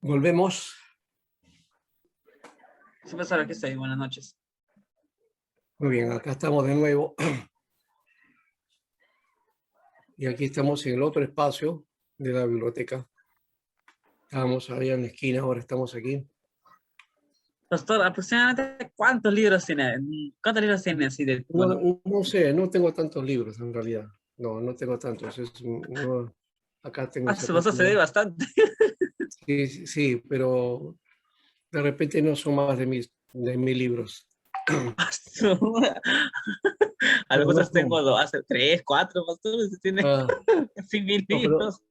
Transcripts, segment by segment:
Volvemos. Sí, pastor, aquí estoy. Buenas noches. Muy bien, acá estamos de nuevo. Y aquí estamos en el otro espacio de la biblioteca. Estábamos ahí en la esquina, ahora estamos aquí. Pastor, aproximadamente ¿cuántos libros tiene? ¿Cuántos libros tiene así de, bueno, No sé, no tengo tantos libros en realidad. No tengo tantos. Acá tengo su pastor se ve bastante. Sí, sí, sí, pero de repente no son más de mil libros. A lo Pero no mejor tengo son. hace 3, 4 pastores, tiene Ah, casi 1000 no, pero libros.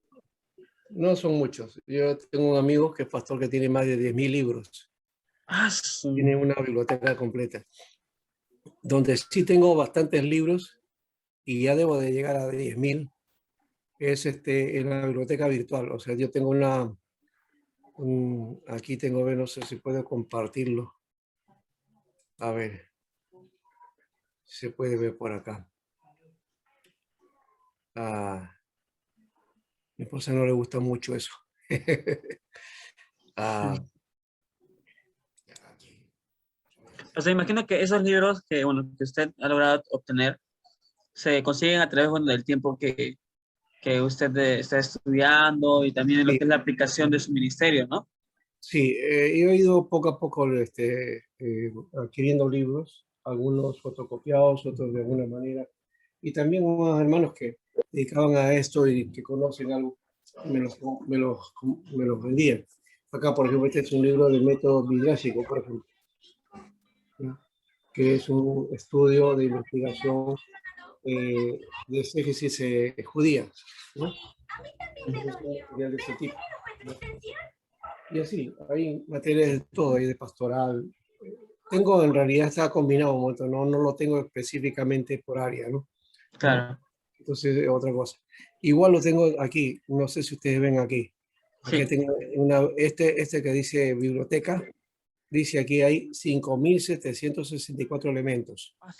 no son muchos. Yo tengo un amigo que es pastor que tiene más de 10.000 libros. Ah, Tiene una biblioteca completa. Donde sí tengo bastantes libros y ya debo de llegar a 10.000 es en la biblioteca virtual. O sea, yo tengo aquí tengo, no sé si puedo compartirlo. A ver, se puede ver por acá. A mi esposa no le gusta mucho eso. Ah, O sea, imagino que esos libros que, bueno, que usted ha logrado obtener se consiguen a través, bueno, del tiempo que usted está estudiando y también en lo sí, que es la aplicación de su ministerio, ¿no? sí, he ido poco a poco adquiriendo libros, algunos fotocopiados, otros de alguna manera, y también unos hermanos que dedicaban a esto y que conocen algo, me los, me los, me los vendían. Acá, por ejemplo, este es un libro del método vidrásico, por ejemplo, ¿no? Que es un estudio de investigación de exégesis judía, ¿no? Es un material de ese tipo, ¿no? Y así, hay materias de todo, hay de pastoral. Tengo, en realidad está combinado un montón, no lo tengo específicamente por área, ¿no? No, Claro, entonces otra cosa. Igual lo tengo aquí, no sé si ustedes ven aquí. Aquí sí. tengo este que dice biblioteca, dice aquí hay 5.764 elementos. Ah,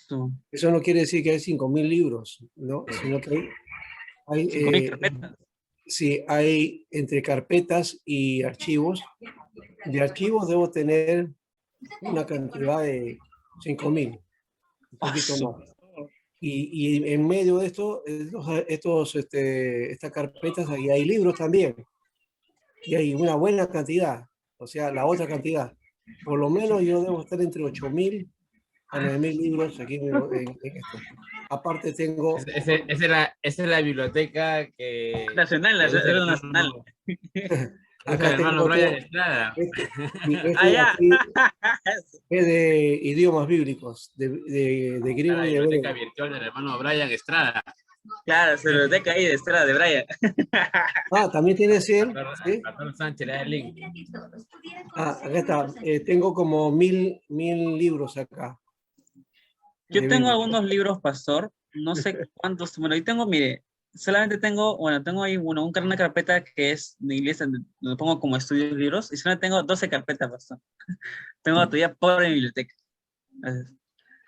Eso no quiere decir que hay 5.000 libros, ¿no? Sino que hay, 5000 carpetas. sí, hay entre carpetas y archivos. De archivos debo tener una cantidad de 5.000, un Ah, poquito más. Y en medio de esto, estas carpetas, ahí hay libros también. Y hay una buena cantidad, o sea, la otra cantidad. Por lo menos yo debo estar entre 8.000 a 9.000 libros aquí en esto. Aparte tengo, Esa es la biblioteca que, Nacional, que usa el nacional. hermano, que usa el acá tengo hermano Brian otro, Estrada. este de Allá. aquí es de idiomas bíblicos, de Está griego la y biblioteca hebreo. virtual del hermano Brian Estrada. Claro, se lo deca ahí de Estrada de Braya. Ah, también tiene 100, Al ¿sí? pastor Sánchez le da el link. Ah, acá está. Tengo como mil libros acá Yo de tengo Biblia. algunos libros, pastor. No sé cuántos. Bueno, ahí tengo, mire, solamente tengo, bueno, tengo ahí una carpeta que es de iglesia, donde pongo como estudios libros, y solamente tengo 12 carpetas, pastor. Tengo todavía pobre biblioteca. Entonces,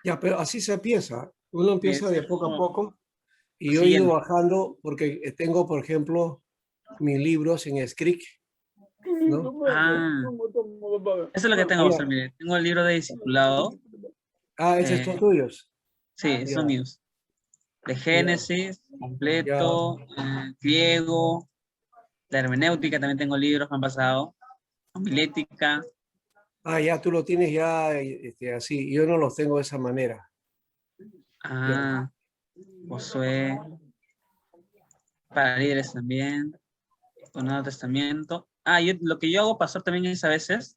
Ya, pero así se empieza. Uno empieza es de poco a como poco y yo he ido siguiendo. bajando porque tengo, por ejemplo, mis libros en Script, ¿no? Ah, eso es lo que tengo, Ah, pastor, ya. mire. Tengo el libro de discipulado. Ah, esos son eh, tuyos. sí, Ya, son míos. De ya, Génesis, ya. completo, griego, de hermenéutica también tengo libros que han pasado, homilética, Ah, ya tú lo tienes ya así. Yo no los tengo de esa manera. Ya. ah, Josué, para líderes también, con Nuevo Testamento. Lo que yo hago, pastor, también es a veces,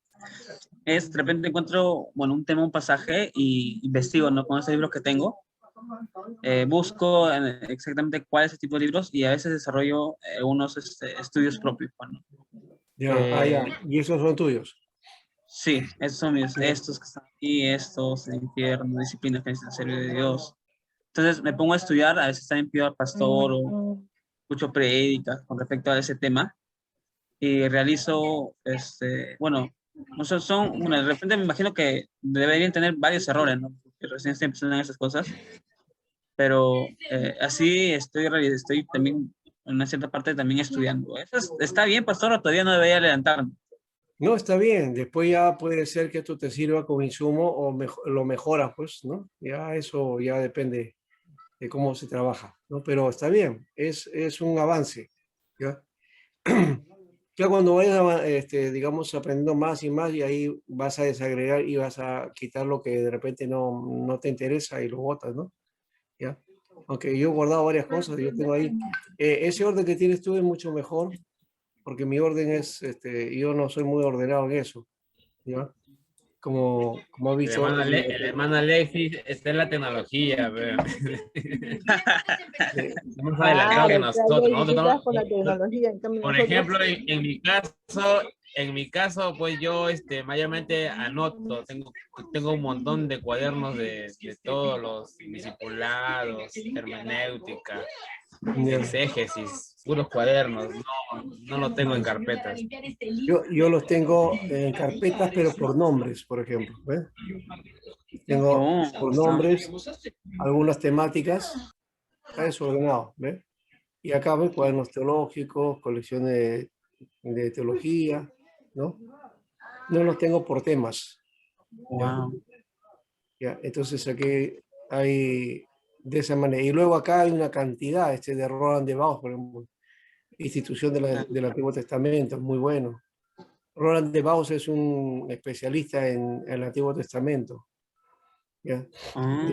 es de repente encuentro, bueno, un tema, un pasaje y investigo, ¿no? Con esos libros que tengo, busco exactamente cuál es el tipo de libros y a veces desarrollo unos estudios propios, bueno, Ya, ya. que Y esos son tuyos. sí, estos son mis, Ya. estos que están aquí, estos, el infierno, disciplina que es el servicio de Dios. Entonces me pongo a estudiar, a veces también pido al pastor o escucho prédicas con respecto a ese tema y realizo, bueno, no sé, bueno, de repente me imagino que deberían tener varios errores, ¿no? Porque recién estoy empezando en esas cosas, pero así estoy también en una cierta parte también estudiando. Está bien, pastor, o todavía no debería levantarme. No, está bien. Después ya puede ser que esto te sirva como insumo o lo mejoras, pues, ¿no? Ya eso ya depende de cómo se trabaja, ¿no? Pero está bien, es un avance, ¿ya? Ya cuando vayas, digamos, aprendiendo más y más, y ahí vas a desagregar y vas a quitar lo que de repente no te interesa y lo botas, ¿no? ¿Ya? Aunque yo he guardado varias cosas, yo tengo ahí. Ese orden que tienes tú es mucho mejor, porque mi orden es, yo no soy muy ordenado en eso, ¿ya? Como has visto. El hermano Alexis está en la tecnología, pero más adelantado que Claro, está nosotros. ya quizás con la tecnología, en cambio Por nosotros. ejemplo, en mi caso, pues yo mayormente anoto, tengo un montón de cuadernos de todos los discipulados, hermenéutica, exégesis, puros cuadernos, no lo tengo en carpetas. Yo los tengo en carpetas, pero por nombres, por ejemplo. ¿Ves? Tengo Oh, por está. nombres algunas temáticas, está desordenado, ¿ves? Y acá ves cuadernos teológicos, colecciones de teología, ¿no? No los tengo por temas, ¿ya? Wow. ¿Ya? Entonces aquí hay de esa manera. Y luego acá hay una cantidad, de Roland de Baus, por ejemplo, institución del Antiguo Testamento, muy bueno. Roland de Baus es un especialista en el Antiguo Testamento. ¿Ya? Ah,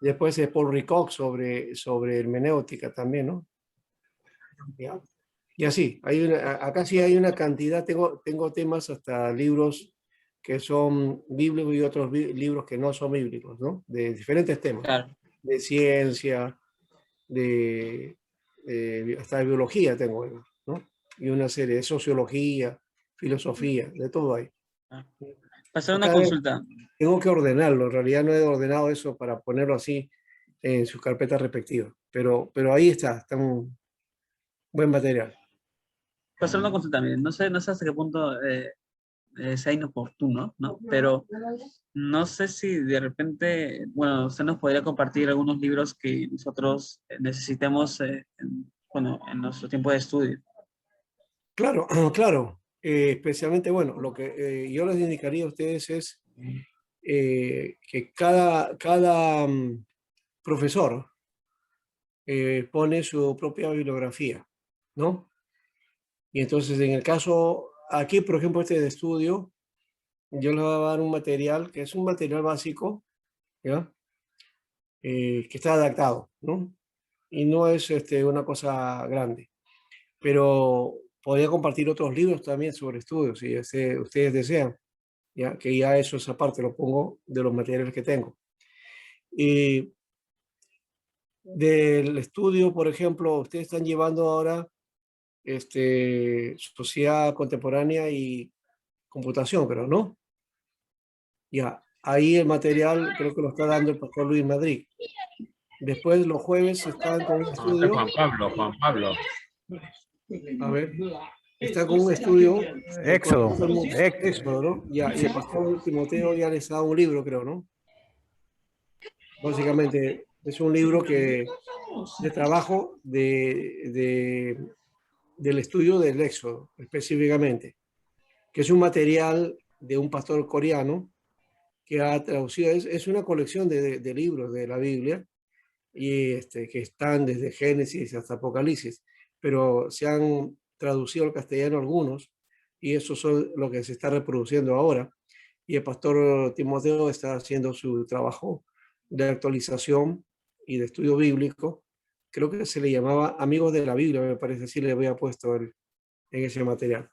Después es Paul Ricoeur sobre hermenéutica también, ¿no? ¿Ya? Y así, acá sí hay una cantidad, tengo temas hasta libros que son bíblicos y otros libros que no son bíblicos, ¿no? De diferentes temas, claro. de ciencia, hasta de biología tengo, ¿no? Y una serie de sociología, filosofía, de todo hay. Ah. Pasar una Acá consulta. tengo que ordenarlo, en realidad no he ordenado eso para ponerlo así en sus carpetas respectivas, pero ahí está un buen material. Pasar una consulta, miren. No sé hasta qué punto sea inoportuno, ¿no? Pero no sé si de repente, bueno, usted nos podría compartir algunos libros que nosotros necesitemos, bueno, en nuestro tiempo de estudio. Claro, claro. Especialmente, bueno, lo que yo les indicaría a ustedes es que cada profesor pone su propia bibliografía, ¿no? Y entonces, en el caso, aquí, por ejemplo, de estudio, yo les voy a dar un material que es un material básico, ¿ya? Que está adaptado, ¿no? Y no es una cosa grande, pero podría compartir otros libros también sobre estudios, si ustedes desean, ya que ya eso es aparte, lo pongo de los materiales que tengo. Y del estudio, por ejemplo, ustedes están llevando ahora sociedad contemporánea y computación, pero no. Ya, ahí el material creo que lo está dando el pastor Luis Madrid. Después los jueves están con un No, este es estudio. Juan Pablo. A ver, está con un estudio con el Éxodo. pastor Éxodo, ¿no? Ya, y el pastor Timoteo ya les ha dado un libro, creo, ¿no? Básicamente es un libro de trabajo del estudio del Éxodo, específicamente, que es un material de un pastor coreano que ha traducido, es una colección de libros de la Biblia y que están desde Génesis hasta Apocalipsis, pero se han traducido al castellano algunos y eso son lo que se está reproduciendo ahora. Y el pastor Timoteo está haciendo su trabajo de actualización y de estudio bíblico. Creo que se le llamaba Amigos de la Biblia, me parece, así le había puesto en ese material.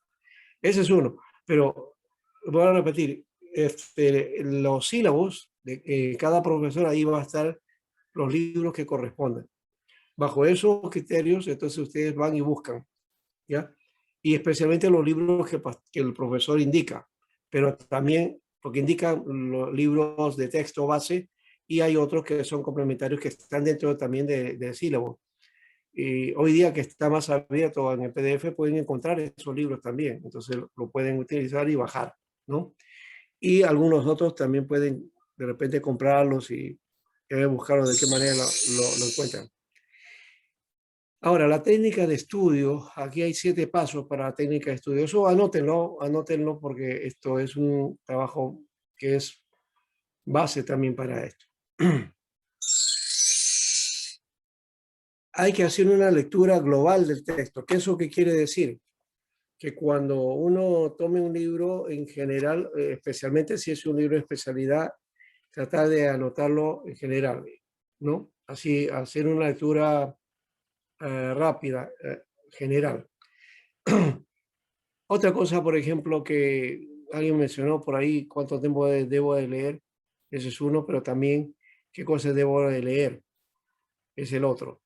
Ese es uno, pero voy a repetir, los sílabos de cada profesor ahí va a estar los libros que correspondan. Bajo esos criterios, entonces ustedes van y buscan, ¿ya? Y especialmente los libros que el profesor indica, pero también porque indican los libros de texto base y hay otros que son complementarios que están dentro también del sílabo. Y hoy día que está más abierto en el PDF pueden encontrar esos libros también, entonces lo pueden utilizar y bajar, ¿no? Y algunos otros también pueden de repente comprarlos y buscarlos de qué manera lo encuentran. Ahora, la técnica de estudio, aquí hay 7 pasos para la técnica de estudio. Eso anótenlo porque esto es un trabajo que es base también para esto. Hay que hacer una lectura global del texto. ¿Qué quiere decir? Que cuando uno tome un libro en general, especialmente si es un libro de especialidad, tratar de anotarlo en general, ¿no? Así, hacer una lectura rápida, general. Otra cosa, por ejemplo, que alguien mencionó por ahí, cuánto tiempo debo de leer, ese es uno, pero también qué cosas debo de leer, es el otro.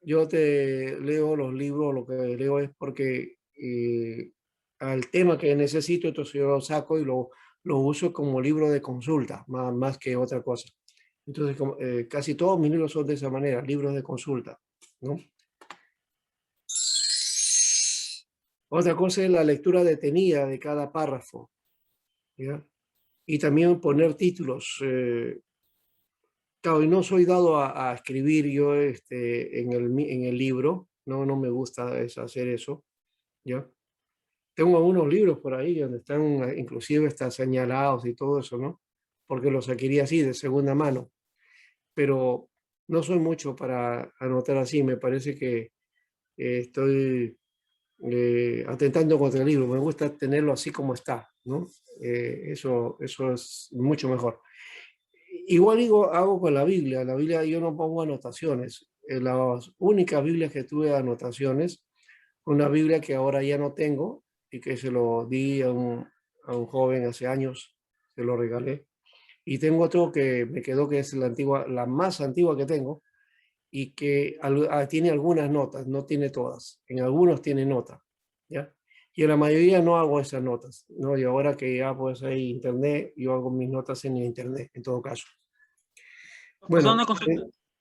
Yo te leo los libros, lo que leo es porque al tema que necesito, entonces yo lo saco y lo uso como libro de consulta, más que otra cosa. Entonces, casi todos mis libros son de esa manera, libros de consulta, ¿no? Otra cosa es la lectura detenida de cada párrafo, ¿ya? Y también poner títulos. Claro, y no soy dado a escribir yo en el libro, no me gusta hacer eso, ¿ya? Tengo algunos libros por ahí donde están, inclusive están señalados y todo eso, ¿no? Porque los adquirí así, de segunda mano, pero no soy mucho para anotar así, me parece que estoy atentando contra el libro, me gusta tenerlo así como está, ¿no? Eso es mucho mejor. Igual hago con la Biblia yo no pongo anotaciones. En las únicas Biblias que tuve anotaciones, una Biblia que ahora ya no tengo y que se lo di a un joven hace años, se lo regalé. Y tengo otro que me quedó, que es la más antigua que tengo y que tiene algunas notas, no tiene todas. En algunos tiene notas, ¿ya? Y en la mayoría no hago esas notas, ¿no? Y ahora que ya pues hay internet, yo hago mis notas en el internet, en todo caso. Pastor, Bueno, una consulta.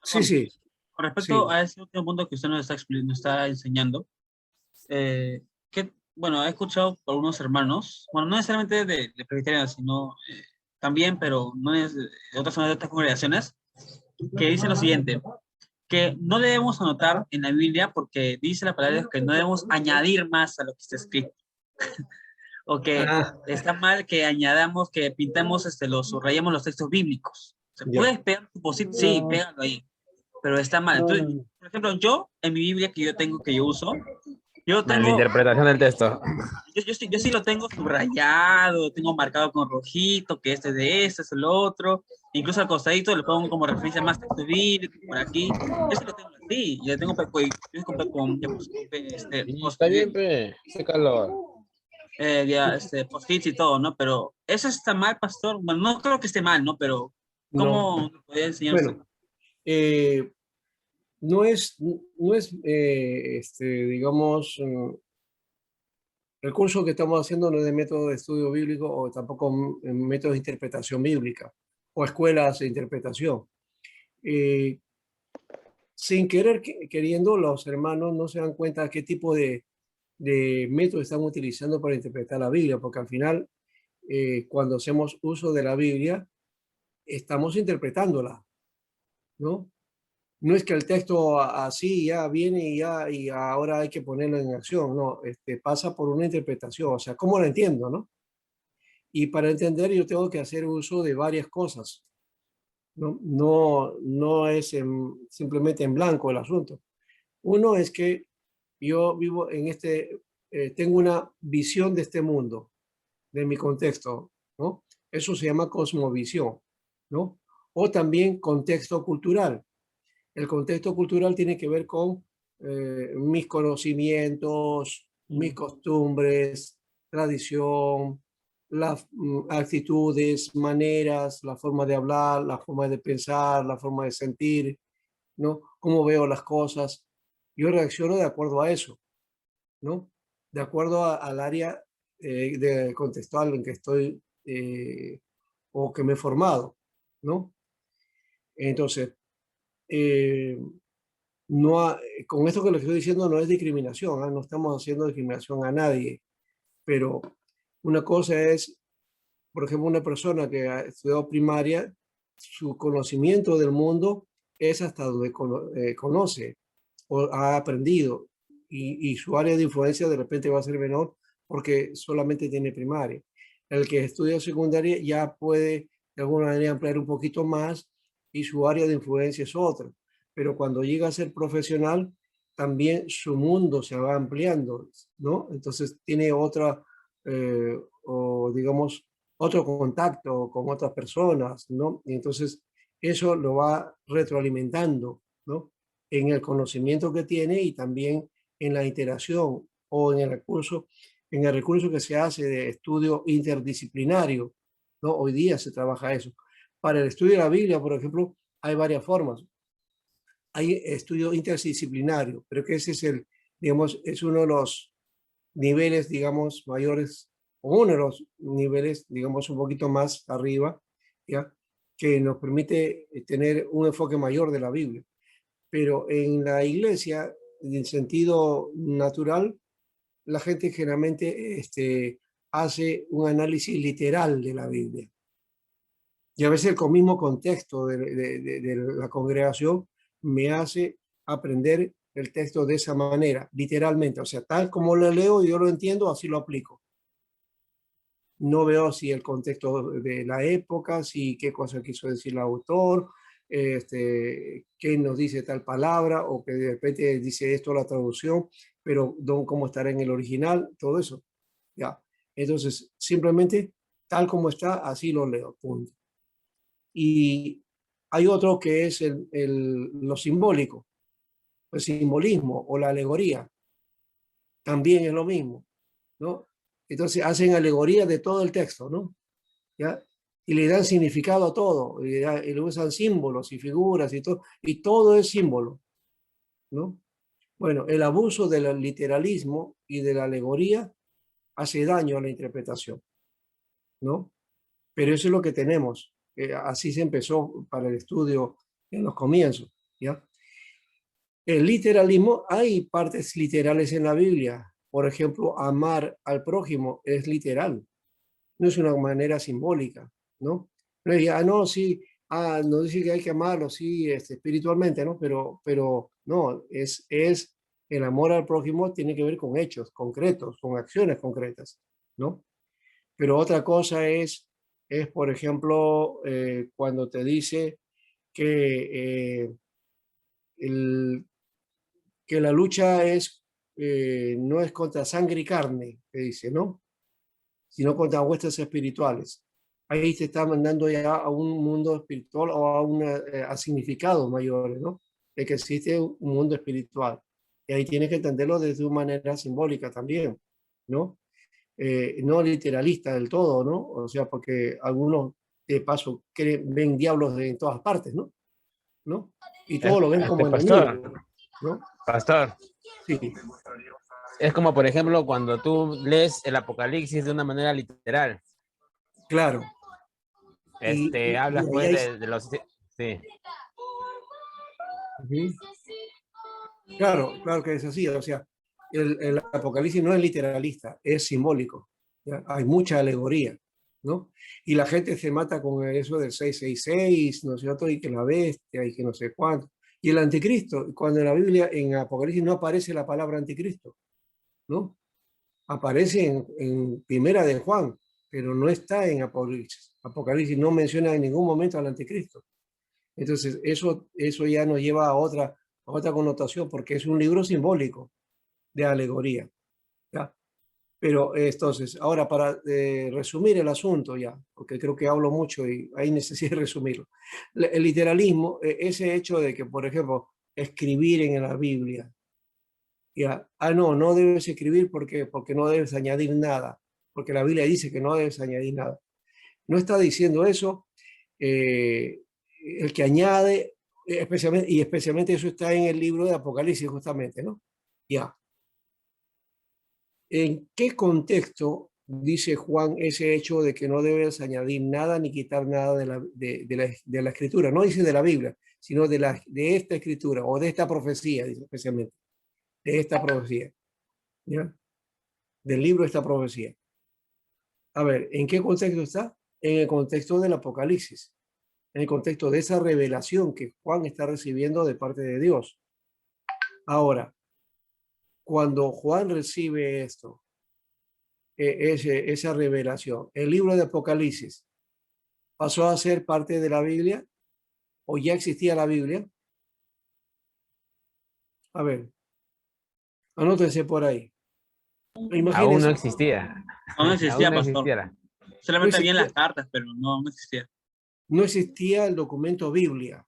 sí, Perdón. sí, Con respecto sí. a ese último punto que usted nos está enseñando, bueno, he escuchado por unos hermanos, bueno, no necesariamente de presbiterianos, sino también, pero no es de otras congregaciones, que dicen lo siguiente, que no debemos anotar en la Biblia porque dice la palabra de Dios que no debemos añadir más a lo que está escrito. O que Ah, está mal que añadamos, que pintemos, subrayemos los textos bíblicos. ¿Se ya. puede pegar tu posit? Sí, No, pégalo ahí, pero está mal. no, Entonces, no, por ejemplo, yo, en mi Biblia que yo tengo, que yo uso, yo En la tengo, interpretación del texto. yo sí lo tengo subrayado, tengo marcado con rojito, que este es el otro, incluso al costadito le pongo como referencia más texto bíblico, por aquí, eso lo tengo así, y le tengo Y está bien, pe. Hace calor. post-its y todo, ¿no? Pero eso está mal, pastor. Bueno, no creo que esté mal, ¿no? Pero no. ¿cómo me podría enseñar usted? Bueno, eh, no es digamos, el curso que estamos haciendo no es de método de estudio bíblico o tampoco método de interpretación bíblica o escuelas de interpretación. Eh, Sin querer, queriendo, los hermanos no se dan cuenta de qué tipo de método están utilizando para interpretar la Biblia, porque al final, cuando hacemos uso de la Biblia, estamos interpretándola, ¿no? No es que el texto así ya viene y ahora hay que ponerlo en acción, no, pasa por una interpretación, o sea, ¿cómo lo entiendo, no? Y para entender yo tengo que hacer uso de varias cosas, no es simplemente en blanco el asunto. Uno es que yo vivo tengo una visión de este mundo, de mi contexto, ¿no? Eso se llama cosmovisión, ¿no? O también contexto cultural. El contexto cultural tiene que ver con mis conocimientos, mis costumbres, tradición, las actitudes, maneras, la forma de hablar, la forma de pensar, la forma de sentir, ¿no? Cómo veo las cosas. Yo reacciono de acuerdo a eso, ¿no? De acuerdo al área contextual en que estoy o que me he formado, ¿no? Entonces, eh, con esto que le estoy diciendo no es discriminación, ¿eh? No estamos haciendo discriminación a nadie, pero una cosa es, por ejemplo, una persona que ha estudiado primaria, su conocimiento del mundo es hasta donde conoce. o ha aprendido y su área de influencia de repente va a ser menor porque solamente tiene primaria. El que estudia secundaria ya puede de alguna manera ampliar un poquito más y su área de influencia es otra. Pero cuando llega a ser profesional, también su mundo se va ampliando, ¿no? Entonces tiene otra, o digamos, otro contacto con otras personas, ¿no? Y entonces eso lo va retroalimentando, ¿no? En el conocimiento que tiene y también en la interacción o en el recurso que se hace de estudio interdisciplinario, ¿no? Hoy día se trabaja eso. Para el estudio de la Biblia, por ejemplo, hay varias formas. Hay estudio interdisciplinario, pero que ese es digamos, es uno de los niveles, digamos, mayores, o uno de los niveles, digamos, un poquito más arriba, ¿ya? Que nos permite tener un enfoque mayor de la Biblia. Pero en la iglesia, en sentido natural, la gente generalmente hace un análisis literal de la Biblia. Y a veces el mismo contexto de la congregación me hace aprender el texto de esa manera, literalmente. O sea, tal como lo leo y yo lo entiendo, así lo aplico. No veo si el contexto de la época, si qué cosa quiso decir el autor, qué nos dice tal palabra, o que de repente dice esto la traducción, pero cómo estará en el original, todo eso. Ya. Entonces, simplemente tal como está, así lo leo. Punto. Y hay otro que es lo simbólico, el simbolismo o la alegoría. También es lo mismo, ¿no? Entonces hacen alegoría de todo el texto, ¿no? ¿Ya? Y le dan significado a todo, y le usan símbolos y figuras y todo es símbolo, ¿no? Bueno, el abuso del literalismo y de la alegoría hace daño a la interpretación, ¿no? Pero eso es lo que tenemos. Así se empezó para el estudio en los comienzos, ¿ya? El literalismo, hay partes literales en la Biblia. Por ejemplo, amar al prójimo es literal, no es una manera simbólica, ¿no? No es, no, sí, no dice que hay que amarlo, sí, espiritualmente, ¿no? Pero no, es el amor al prójimo tiene que ver con hechos concretos, con acciones concretas, ¿no? Pero otra cosa por ejemplo, cuando te dice que, que la lucha no es contra sangre y carne, que dice, ¿no? Sino contra huestes espirituales. Ahí te está mandando ya a un mundo espiritual o a significados mayores, ¿no? De que existe un mundo espiritual. Y ahí tienes que entenderlo desde una manera simbólica también, ¿no? No literalista del todo, ¿no? O sea, porque algunos, de paso, ven diablos en todas partes, ¿no? ¿No? Y todo lo ven como Pastor, enemigo, ¿no? pastor, Sí, es como por ejemplo cuando tú lees el Apocalipsis de una manera literal. claro. Hablas Y ahí pues hay, de los... Sí. claro, claro que es así. O sea, el Apocalipsis no es literalista, es simbólico. ¿Ya? Hay mucha alegoría, ¿no? Y la gente se mata con eso del 666, ¿no es cierto? Y que la bestia y que no sé cuánto. Y el anticristo, cuando en la Biblia, en Apocalipsis no aparece la palabra anticristo, ¿no? Aparece en Primera de Juan, pero no está en Apocalipsis. Apocalipsis no menciona en ningún momento al anticristo. Entonces, eso ya nos lleva a otra connotación, porque es un libro simbólico de alegoría, ¿ya? Pero entonces, ahora para resumir el asunto ya, porque creo que hablo mucho y hay necesidad de resumirlo. El literalismo, ese hecho de que, por ejemplo, escribir en la Biblia, ya, no debes escribir porque no debes añadir nada, porque la Biblia dice que no debes añadir nada. No está diciendo eso. El que añade, especialmente eso está en el libro de Apocalipsis justamente, ¿no? Ya. ¿En qué contexto dice Juan ese hecho de que no debes añadir nada ni quitar nada de la escritura? No dice de la Biblia, sino de esta escritura o de esta profecía, dice especialmente, de esta profecía, ¿ya? Del libro de esta profecía. A ver, ¿en qué contexto está? En el contexto del Apocalipsis, en el contexto de esa revelación que Juan está recibiendo de parte de Dios. Ahora, cuando Juan recibe esto, esa revelación, el libro de Apocalipsis pasó a ser parte de la Biblia o ya existía la Biblia. A ver, anótense por ahí. Aún no Imagínense, existía. Aún no Aún existía, no pastor. existiera. no Solamente habían las existía, cartas, pero no existía. no existía el documento Biblia,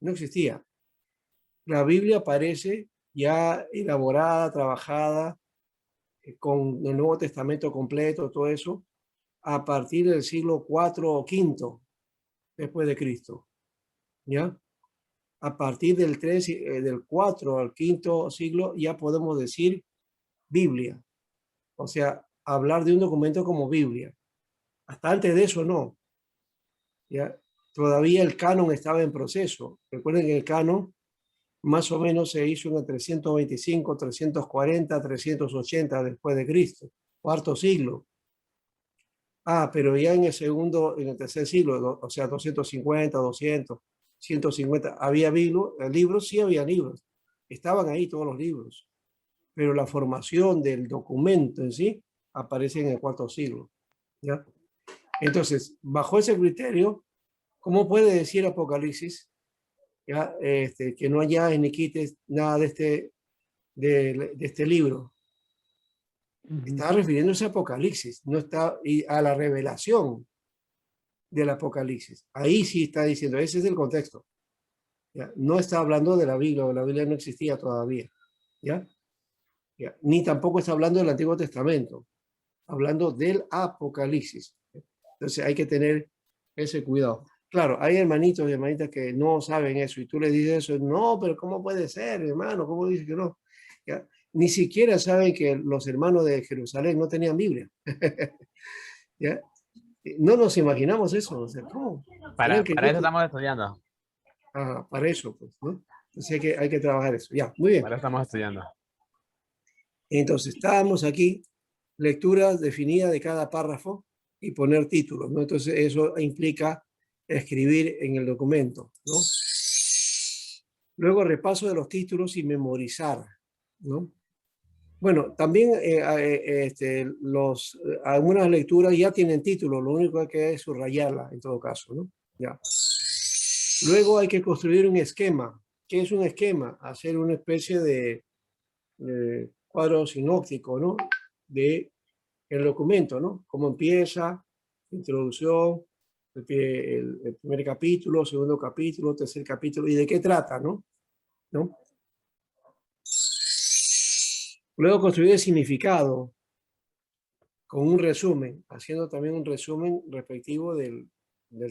no existía. La Biblia aparece ya elaborada, trabajada, con el Nuevo Testamento completo, todo eso, a partir del siglo IV o V después de Cristo, ¿ya? A partir del 3, del 4 al 5 siglo ya podemos decir Biblia, o sea, hablar de un documento como Biblia. Hasta antes de eso no, ¿ya? Todavía el canon estaba en proceso. Recuerden que el canon más o menos se hizo en el 325, 340, 380 después de Cristo, cuarto siglo. Pero ya en en el tercer siglo, o sea, 250, 200, 150, había libros, sí había libros. Estaban ahí todos los libros, pero la formación del documento en sí aparece en el cuarto siglo, ¿ya? Entonces, bajo ese criterio, ¿cómo puede decir Apocalipsis, ya, que no haya ni quites nada de este libro? Está refiriéndose a Apocalipsis, no está a la revelación del Apocalipsis. Ahí sí está diciendo, ese es el contexto. ¿Ya? No está hablando de la Biblia no existía todavía. ¿Ya? ¿Ya? Ni tampoco está hablando del Antiguo Testamento, hablando del Apocalipsis. Entonces hay que tener ese cuidado. Claro, hay hermanitos y hermanitas que no saben eso y tú les dices eso, no, pero ¿cómo puede ser, hermano? ¿Cómo dices que no? ¿Ya? Ni siquiera saben que los hermanos de Jerusalén no tenían Biblia. ¿Ya? No nos imaginamos eso. O sea, ¿cómo? ¿Creen que Para eso estamos estudiando. para eso, pues, ¿no? Entonces hay que trabajar eso. Ya, muy bien. Para eso estamos estudiando. Entonces, estábamos aquí, lectura definida de cada párrafo y poner títulos, ¿no? Entonces, eso implica escribir en el documento, ¿no? Luego, repaso de los títulos y memorizar, ¿no? Bueno, también algunas lecturas ya tienen título, lo único que hay que es subrayarla en todo caso, ¿no? Ya. Luego hay que construir un esquema. ¿Qué es un esquema? Hacer una especie de cuadro sinóptico, ¿no? De el documento, ¿no? Cómo empieza, introducción, el primer capítulo, segundo capítulo, tercer capítulo, y de qué trata, ¿no? ¿No? Luego construir el significado con un resumen, haciendo también un resumen respectivo del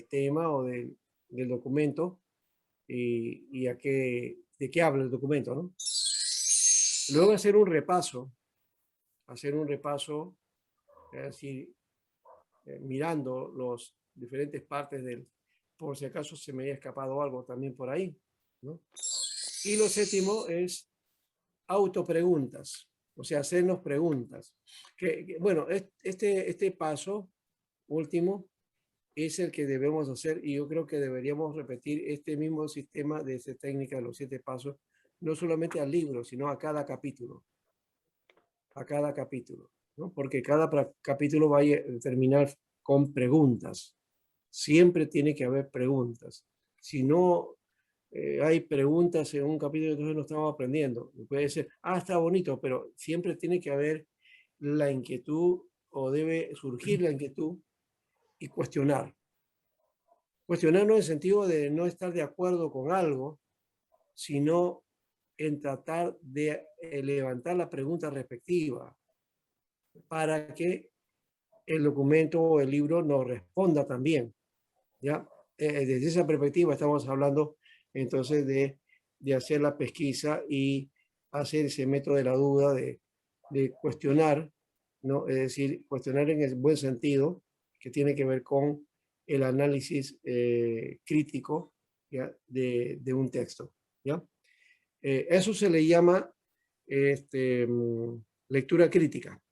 tema o del documento y de qué habla el documento, ¿no? Luego hacer un repaso, es decir, mirando los diferentes partes por si acaso se me haya escapado algo también por ahí, ¿no? Y lo séptimo es autopreguntas, o sea, hacernos preguntas. Bueno, este paso último es el que debemos hacer y yo creo que deberíamos repetir este mismo sistema de esta técnica de los 7 pasos, no solamente al libro, sino a cada capítulo, ¿no? Porque cada capítulo va a terminar con preguntas. Siempre tiene que haber preguntas. Si no hay preguntas en un capítulo, entonces no estamos aprendiendo. Puede ser, está bonito, pero siempre tiene que haber la inquietud o debe surgir la inquietud y cuestionar. Cuestionar no en el sentido de no estar de acuerdo con algo, sino en tratar de levantar la pregunta respectiva para que el documento o el libro nos responda también. ¿Ya? Desde esa perspectiva estamos hablando entonces de hacer la pesquisa y hacer ese método de la duda, de cuestionar, ¿no? Es decir, cuestionar en el buen sentido, que tiene que ver con el análisis crítico, ¿ya? De un texto. ¿Ya? Eso se le llama lectura crítica.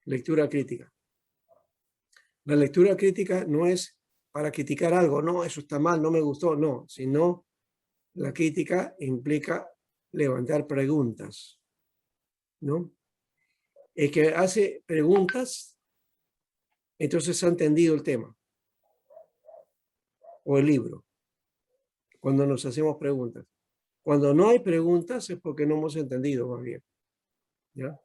Lectura crítica. La lectura crítica no es para criticar algo, no, eso está mal, no me gustó, no, sino la crítica implica levantar preguntas, ¿no? El que hace preguntas, entonces ha entendido el tema o el libro, cuando nos hacemos preguntas. Cuando no hay preguntas es porque no hemos entendido más bien, ¿ya?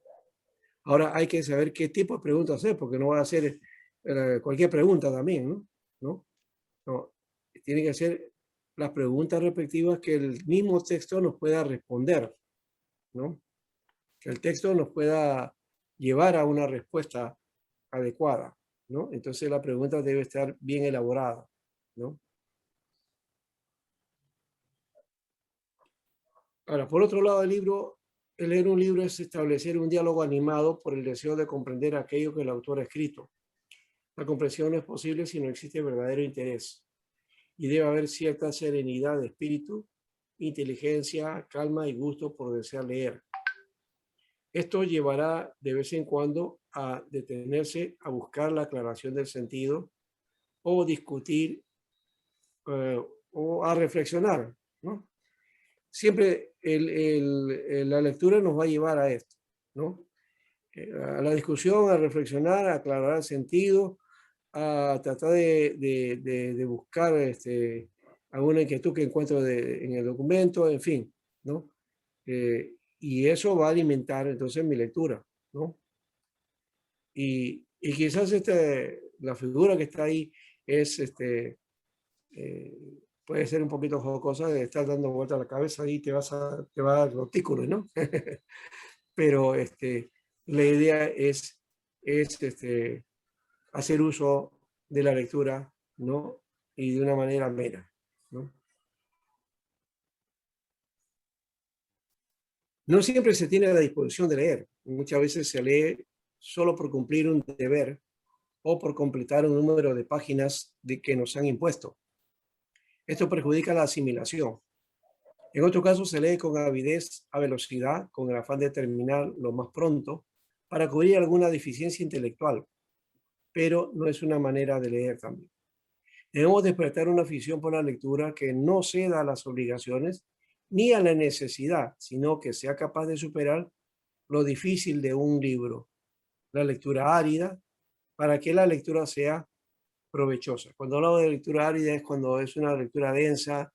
Ahora hay que saber qué tipo de preguntas hacer, porque no va a hacer cualquier pregunta también, ¿no? ¿No? No, tiene que ser las preguntas respectivas que el mismo texto nos pueda responder, ¿no? Que el texto nos pueda llevar a una respuesta adecuada, ¿no? Entonces la pregunta debe estar bien elaborada, ¿no? Ahora, por otro lado, el leer un libro es establecer un diálogo animado por el deseo de comprender aquello que el autor ha escrito. La comprensión no es posible si no existe verdadero interés. Y debe haber cierta serenidad de espíritu, inteligencia, calma y gusto por desear leer. Esto llevará de vez en cuando a detenerse a buscar la aclaración del sentido o discutir o a reflexionar, ¿no? Siempre la lectura nos va a llevar a esto, ¿no? A la discusión, a reflexionar, a aclarar el sentido, a tratar de buscar alguna inquietud que encuentro en el documento, en fin, ¿no? Y eso va a alimentar entonces mi lectura, ¿no? Y quizás la figura que está ahí es, puede ser un poquito jocosa de estar dando vueltas a la cabeza y te va a dar rotículo, ¿no? Pero la idea es hacer uso de la lectura, ¿no? Y de una manera amena, ¿no? No siempre se tiene la disposición de leer. Muchas veces se lee solo por cumplir un deber o por completar un número de páginas que nos han impuesto. Esto perjudica la asimilación. En otro caso, se lee con avidez, a velocidad, con el afán de terminar lo más pronto, para cubrir alguna deficiencia intelectual, pero no es una manera de leer también. Debemos despertar una afición por la lectura que no ceda a las obligaciones ni a la necesidad, sino que sea capaz de superar lo difícil de un libro, la lectura árida, para que la lectura sea provechosa. Cuando hablo de lectura árida es cuando es una lectura densa,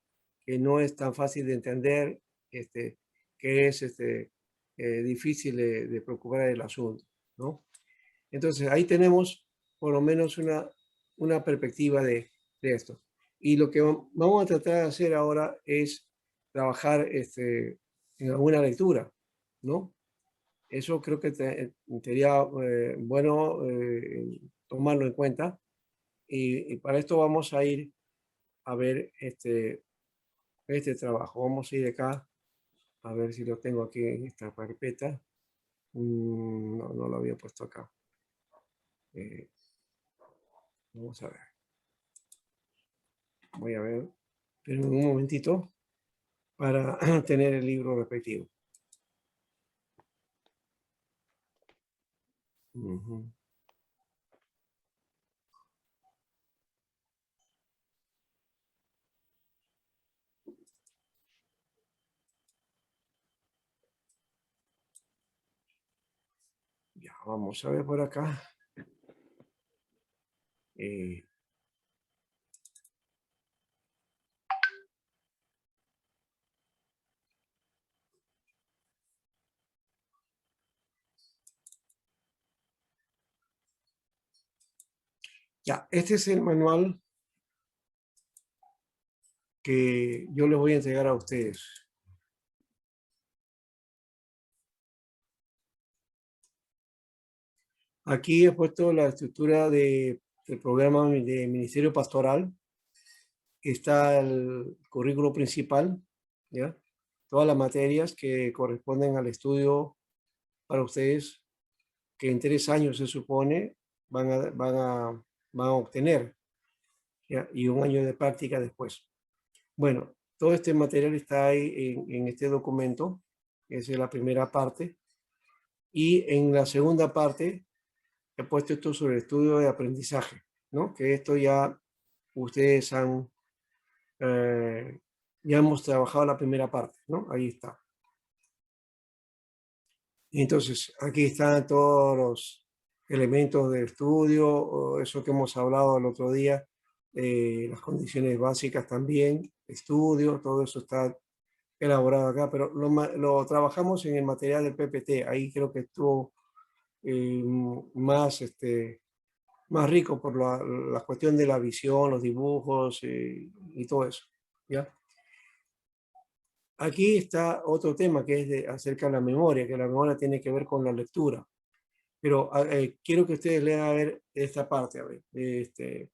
que no es tan fácil de entender, que es difícil de preocupar el asunto, ¿no? Entonces ahí tenemos por lo menos una perspectiva de esto. Y lo que vamos a tratar de hacer ahora es trabajar en alguna lectura, ¿no? Eso creo que sería bueno tomarlo en cuenta. Y para esto vamos a ir a ver este trabajo. Vamos a ir acá a ver si lo tengo aquí en esta carpeta. No, no lo había puesto acá. Vamos a ver. Voy a ver. Pero un momentito para tener el libro respectivo. Ya, vamos a ver por acá. Ya, este es el manual que yo les voy a entregar a ustedes. Aquí he puesto la estructura del programa de Ministerio Pastoral. Está el currículo principal, ¿ya? Todas las materias que corresponden al estudio para ustedes, que en 3 años se supone van a obtener, ¿ya? Y 1 año de práctica después. Bueno, todo este material está ahí en este documento. Esa es la primera parte. Y en la segunda parte he puesto esto sobre el estudio de aprendizaje, ¿no? Que esto ya ustedes ya hemos trabajado la primera parte, ¿no? Ahí está. Entonces, aquí están todos los elementos de estudio, o eso que hemos hablado el otro día, las condiciones básicas también, estudio, todo eso está elaborado acá, pero lo trabajamos en el material del PPT. Ahí creo que estuvo más, más rico por la cuestión de la visión, los dibujos y todo eso. ¿Ya? Aquí está otro tema que es acerca de la memoria, que la memoria tiene que ver con la lectura. Pero quiero que ustedes lean a ver esta parte, a ver, ¿qué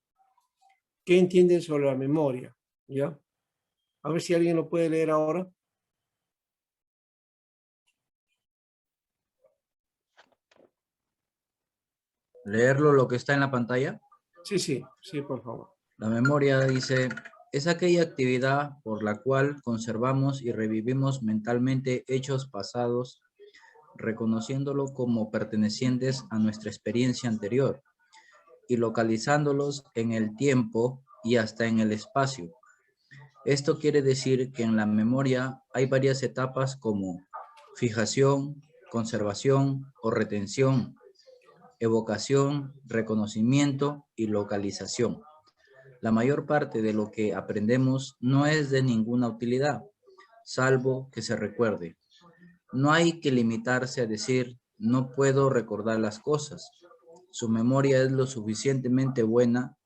entienden sobre la memoria? ¿Ya? A ver si alguien lo puede leer ahora. Leerlo lo que está en la pantalla. Sí, sí, sí, por favor. La memoria dice, es aquella actividad por la cual conservamos y revivimos mentalmente hechos pasados, reconociéndolo como pertenecientes a nuestra experiencia anterior y localizándolos en el tiempo y hasta en el espacio. Esto quiere decir que en la memoria hay varias etapas como fijación, conservación o retención, evocación, reconocimiento y localización. La mayor parte de lo que aprendemos no es de ninguna utilidad, salvo que se recuerde. No hay que limitarse a decir, no puedo recordar las cosas. Su memoria es lo suficientemente buena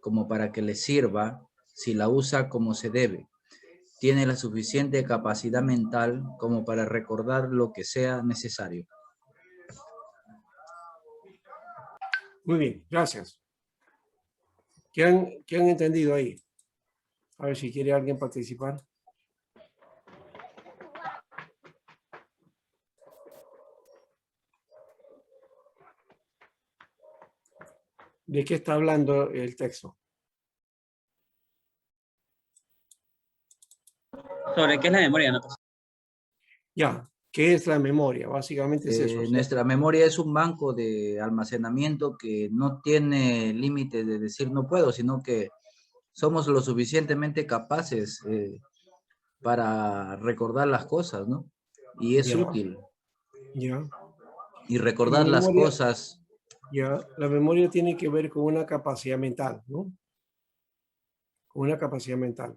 como para que le sirva si la usa como se debe. Tiene la suficiente capacidad mental como para recordar lo que sea necesario. Muy bien, gracias. ¿Qué han entendido ahí? A ver si quiere alguien participar. ¿De qué está hablando el texto? ¿Sobre qué es la memoria? ¿No? Ya, ¿qué es la memoria? Básicamente es eso. Nuestra memoria es un banco de almacenamiento que no tiene límite de decir no puedo, sino que somos lo suficientemente capaces para recordar las cosas, ¿no? Y es Ya, útil. ya. Y La recordar las memoria, cosas. ya, la memoria tiene que ver con una capacidad mental, ¿no? Con una capacidad mental.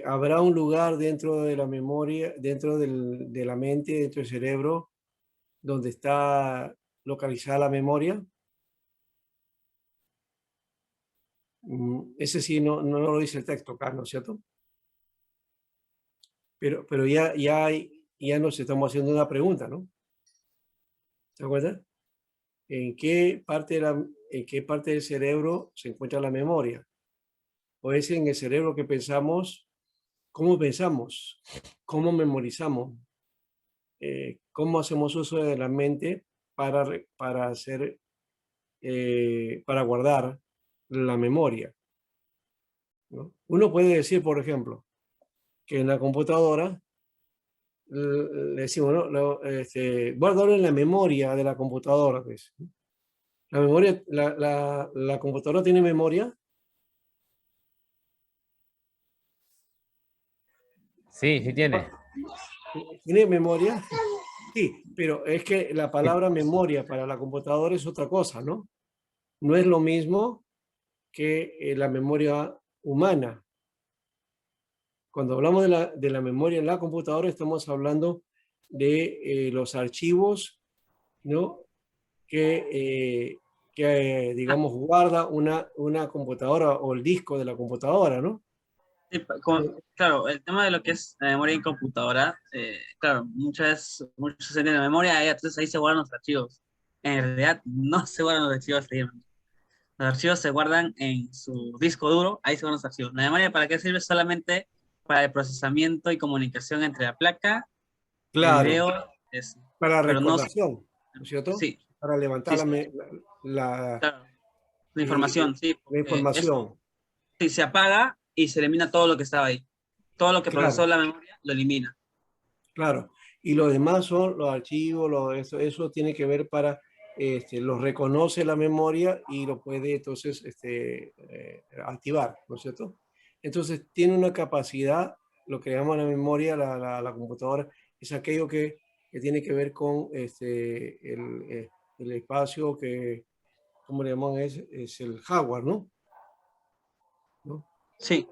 ¿Habrá un lugar dentro de la memoria, dentro de la mente, dentro del cerebro, donde está localizada la memoria? Ese sí no lo dice el texto acá, ¿no es cierto? Pero ya nos estamos haciendo una pregunta, ¿no? ¿Se acuerdan? ¿En qué parte del cerebro se encuentra la memoria? ¿O es en el cerebro que pensamos? ¿Cómo pensamos? ¿Cómo memorizamos? ¿Cómo hacemos uso de la mente para hacer, para guardar la memoria? ¿No? Uno puede decir, por ejemplo, que en la computadora le decimos, ¿no? Guárdalo en la memoria de la computadora. Pues. La memoria, la computadora tiene memoria. Sí, sí tiene. ¿Tiene memoria? Sí, pero es que la palabra memoria para la computadora es otra cosa, ¿no? No es lo mismo que la memoria humana. Cuando hablamos de la memoria en la computadora, estamos hablando de los archivos, ¿no? Digamos, guarda una computadora o el disco de la computadora, ¿no? Sí, claro, el tema de lo que es la memoria en computadora, claro, muchos se tienen la memoria, entonces ahí se guardan los archivos. En realidad no se guardan los archivos ahí. Los archivos se guardan en su disco duro, ahí se guardan los archivos. La memoria, ¿para qué sirve? Solamente para el procesamiento y comunicación entre la placa, el Claro, video, eso. para Pero no, recordación, ¿no es cierto? sí, Para levantar sí, sí, la, claro, la eh, información, sí, la porque eso información. sí, se apaga y se elimina todo lo que estaba ahí. Todo lo que procesó Claro, la memoria lo elimina. claro. Y lo demás son los archivos, eso tiene que ver para, los reconoce la memoria y lo puede entonces activar, ¿no es cierto? Entonces tiene una capacidad, lo que llamamos la memoria, la computadora, es aquello que que tiene que ver con el espacio que, ¿cómo le llaman? Es el hardware, ¿no? ¿No? Sí,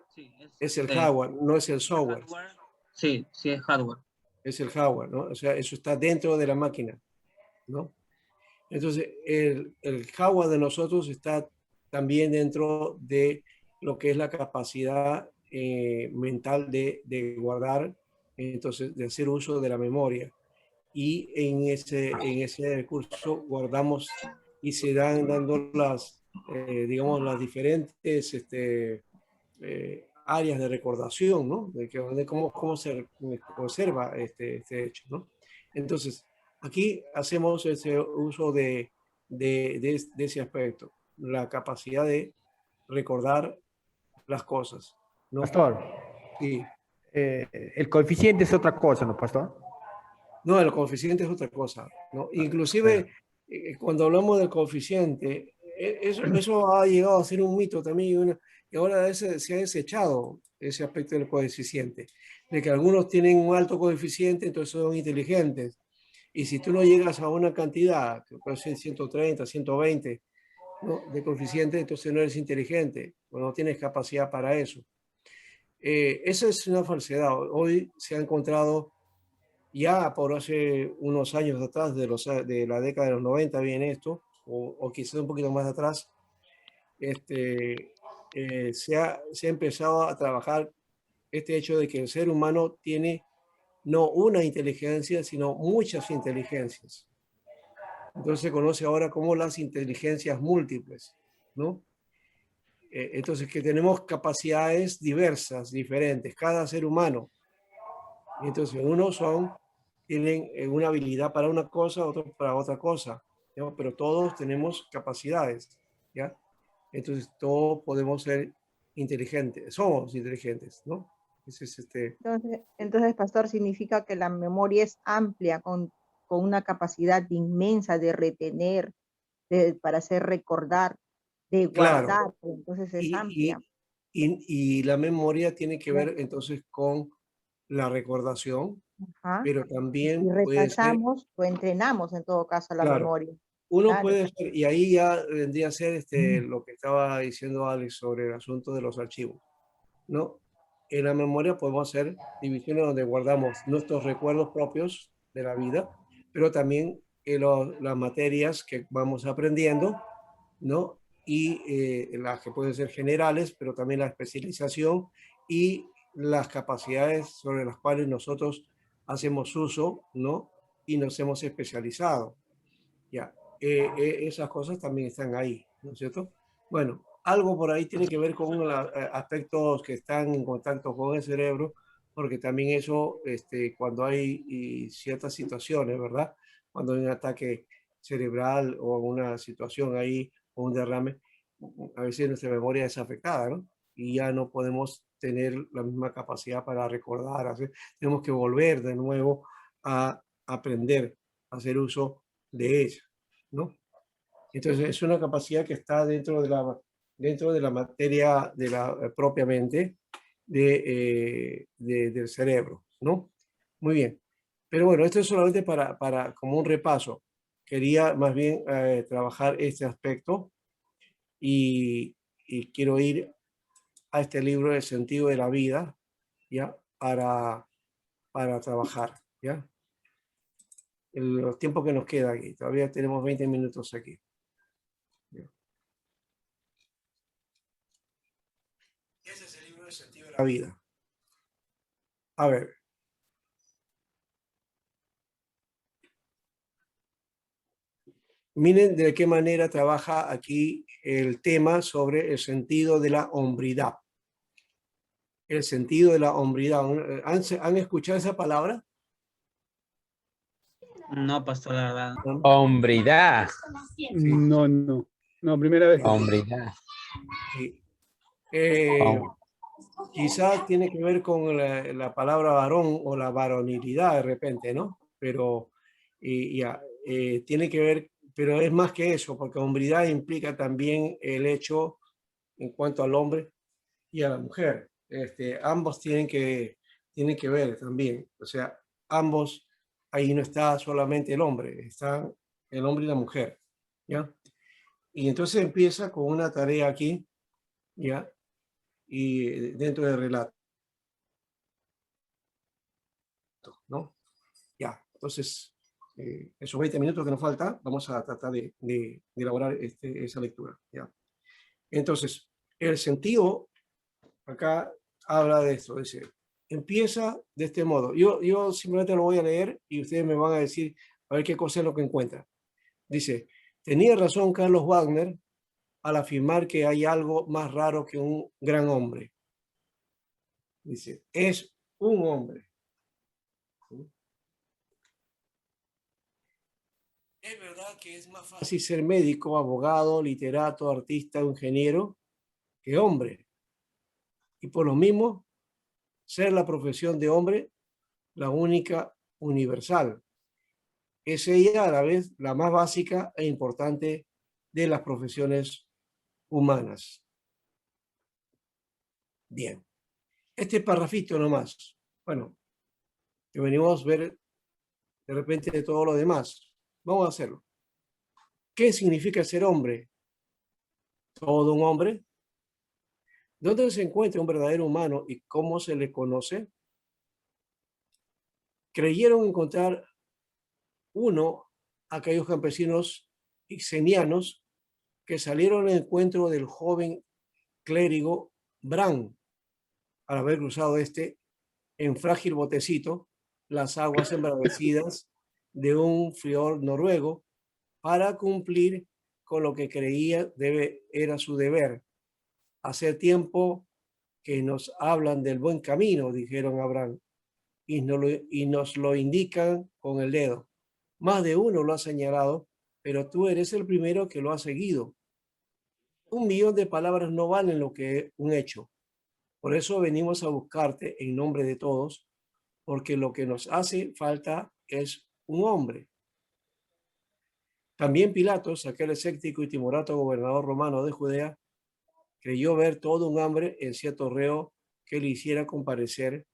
Es el hardware, no es el software, hardware. Sí, sí es hardware. es el hardware, ¿no? O sea, eso está dentro de la máquina, ¿no? Entonces, el hardware de nosotros está también dentro de lo que es la capacidad mental de guardar, entonces, de hacer uso de la memoria. Y en ese recurso guardamos y se dan dando las, digamos, las diferentes áreas de recordación, ¿no? De cómo se conserva este hecho, ¿no? Entonces, aquí hacemos ese uso de ese aspecto, la capacidad de recordar las cosas, ¿no? Pastor, Sí. el coeficiente es otra cosa, ¿no, pastor? No, el coeficiente es otra cosa, ¿no? Bueno, Inclusive, cuando hablamos del coeficiente, eso ha llegado a ser un mito también y ahora se ha desechado ese aspecto del coeficiente, de que algunos tienen un alto coeficiente, entonces son inteligentes. Y si tú no llegas a una cantidad, que puede ser 130, 120, ¿no? de coeficiente, entonces no eres inteligente o no tienes capacidad para eso. Esa es una falsedad. Hoy se ha encontrado ya por hace unos años atrás, de la década de los 90 viene esto, o quizás un poquito más atrás, se ha empezado a trabajar este hecho de que el ser humano tiene no una inteligencia, sino muchas inteligencias. Entonces se conoce ahora como las inteligencias múltiples, ¿no? Entonces que tenemos capacidades diversas, diferentes, cada ser humano. Y entonces unos tienen una habilidad para una cosa, otros para otra cosa, ¿no? Pero todos tenemos capacidades, ¿ya? Entonces todos podemos ser inteligentes, somos inteligentes, ¿no? Ese es Entonces, pastor, significa que la memoria es amplia, con una capacidad inmensa de retener, para hacer recordar, de claro. guardar. Entonces es Y, amplia. y la memoria tiene que ver entonces con la recordación, Ajá. pero Y si también puede ser, repasamos o entrenamos en todo caso la claro, memoria. uno Claro. puede ser, y ahí ya vendría a ser lo que estaba diciendo Alex sobre el asunto de los archivos, ¿no? En la memoria podemos hacer divisiones donde guardamos nuestros recuerdos propios de la vida, pero también las materias que vamos aprendiendo, ¿no? Y las que pueden ser generales, pero también la especialización y las capacidades sobre las cuales nosotros hacemos uso, ¿no? Y nos hemos especializado. Ya, esas cosas también están ahí, ¿no es cierto? Bueno, algo por ahí tiene que ver con los aspectos que están en contacto con el cerebro, porque también eso, cuando hay ciertas situaciones, ¿verdad? Cuando hay un ataque cerebral o una situación ahí, o un derrame, a veces nuestra memoria es afectada, ¿no? Y ya no podemos tener la misma capacidad para recordar, tenemos que volver de nuevo a aprender, a hacer uso de ella, ¿no? Entonces es una capacidad que está dentro de la materia de propiamente del cerebro, ¿no? Muy bien. Pero bueno, esto es solamente para como un repaso. Quería más bien trabajar este aspecto y quiero ir a este libro El sentido de la vida, ¿ya? Para trabajar, ¿ya? Los tiempos que nos queda aquí. Todavía tenemos 20 minutos aquí. Ese es el libro del sentido de la vida. A ver. Miren de qué manera trabaja aquí el tema sobre el sentido de la hombridad. El sentido de la hombridad. ¿Han escuchado esa palabra? No, pastor, la verdad. Hombridad. Sí, No, primera vez. Hombridad. sí. Quizás tiene que ver con la palabra varón o la varonilidad de repente, ¿no? Pero ya, tiene que ver, pero es más que eso, porque hombridad implica también el hecho en cuanto al hombre y a la mujer. Ambos tienen que ver también, o sea, ambos ahí no está solamente el hombre, están el hombre y la mujer, ¿ya? Y entonces empieza con una tarea aquí, ¿ya? Y dentro del relato, ¿no? Ya, entonces, esos 20 minutos que nos falta, vamos a tratar de elaborar esa lectura, ¿ya? Entonces, el sentido, acá habla de esto, dice, empieza de este modo. Yo simplemente lo voy a leer y ustedes me van a decir a ver qué cosa es lo que encuentran. Dice, tenía razón Carlos Wagner al afirmar que hay algo más raro que un gran hombre. Dice, es un hombre. Es verdad que es más fácil ser médico, abogado, literato, artista o ingeniero que hombre. Y por lo mismo, ser la profesión de hombre la única universal. Es ella a la vez la más básica e importante de las profesiones humanas. Bien, este parrafito nomás. Bueno, que venimos a ver de repente de todo lo demás. Vamos a hacerlo. ¿Qué significa ser hombre? ¿Todo un hombre? ¿Dónde se encuentra un verdadero humano y cómo se le conoce? Creyeron encontrar uno aquellos campesinos ixenianos que salieron al encuentro del joven clérigo Bran al haber cruzado en frágil botecito las aguas embravecidas de un fiord noruego para cumplir con lo que creía era su deber. Hace tiempo que nos hablan del buen camino, dijeron a Bran, y nos lo indican con el dedo. Más de uno lo ha señalado, pero tú eres el primero que lo ha seguido. 1.000.000 de palabras no valen lo que un hecho. Por eso venimos a buscarte en nombre de todos, porque lo que nos hace falta es un hombre. También Pilatos, aquel escéptico y timorato gobernador romano de Judea, creyó ver todo un hambre en cierto reo que le hiciera comparecer